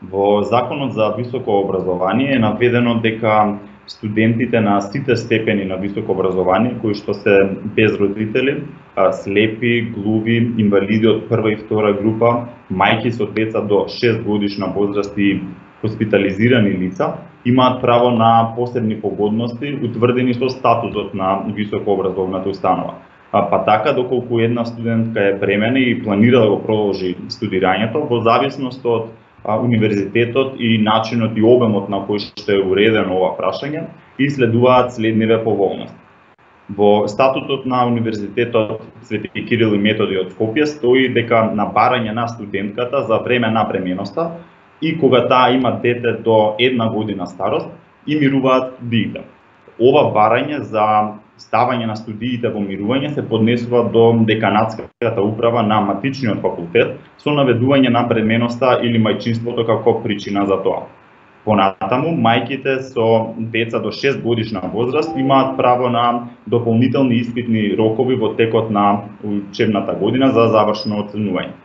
Во Законот за високо образование е наведено дека студентите на сите степени на високо образование, кои што се без родители, слепи, глуви, инвалиди од прва и втора група, мајки со деца до 6 годишна возраст и хоспитализирани лица, имаат право на посебни погодности утврдени со статутот на високообразовната установа. Па така, доколку една студентка е бремена и планира да го продолжи студирањето, во зависност од универзитетот и начинот и обемот на кој што е уредено ова прашање, и следуваат следниве поволности. Во статутот на Универзитетот Свети Кирил и Методи од Скопје стои дека на барање на студентката за време на бременоста и кога таа има дете до 1 година старост, и мируваат студиите. Ова барање за ставање на студиите во мирување се поднесува до деканатската управа на матичниот факултет со наведување на бременоста или мајчинството како причина за тоа. Понатаму, мајките со деца до 6 годишна возраст имаат право на дополнителни испитни рокови во текот на учебната година за завршно оценување.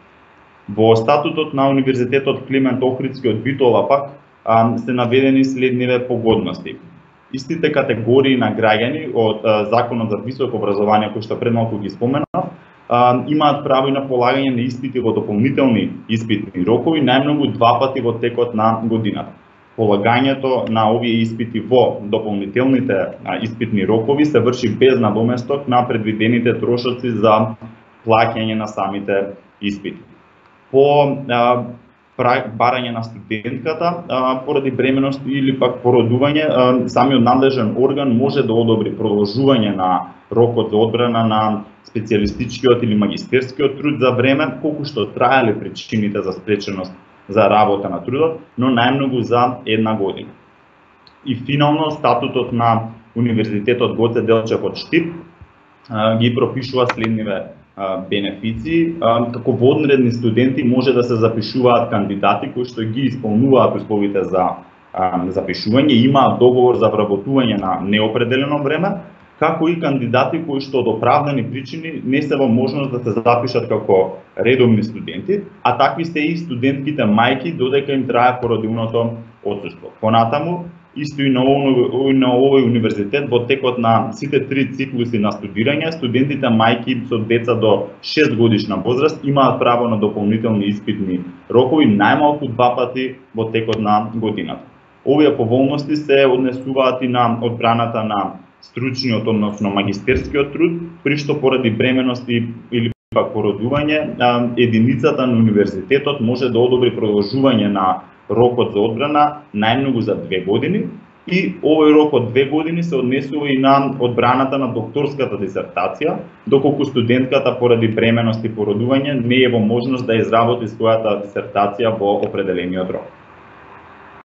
Во статутот на Универзитетот Климент Охридски од Битола пак се наведени следниве погодности. Истите категории на граѓани од Законот за високо образование, кој што пред малку ги споменав, имаат право и на полагање на испити во дополнителни испитни рокови, најмногу 2 пати во текот на годината. Полагањето на овие испити во дополнителните испитни рокови се врши без надоместок на предвидените трошоци за плаќање на самите испити. По барање на студентката поради бременост или пак породување, самиот надлежен орган може да одобри продолжување на рокот за одбрана на специјалистичкиот или магистерскиот труд за време колку што траеле причините за спреченост за работа на трудот, но најмногу за 1 година. И финално статутот на Универзитетот Гоце Делчев од Штип ги пропишува следниве бенефиции. Како воднредни студенти може да се запишуваат кандидати кои што ги исполнуваат условите за запишување, имаат договор за вработување на неопределено време, како и кандидати кои што од оправдани причини не се во можност да се запишат како редовни студенти, а такви се и студентките мајки додека им трае породилното отсуство. Понатаму, исто и на овој универзитет, во текот на сите 3 циклуси на студирање, студентите мајки со деца до 6 годишна возраст имаат право на дополнителни испитни рокови најмалку 2 пати во текот на годината. Овие поволности се однесуваат и на одбраната на стручниот, односно магистерскиот труд, при што поради бременост или пак породување, единицата на универзитетот може да одобри продолжување на рокот за одбрана најмногу за 2 години, и овој рок од 2 години се однесува и на одбраната на докторската дисертација, доколку студентката поради бременост и породување не е во можност да изработи својата дисертација во определениот рок.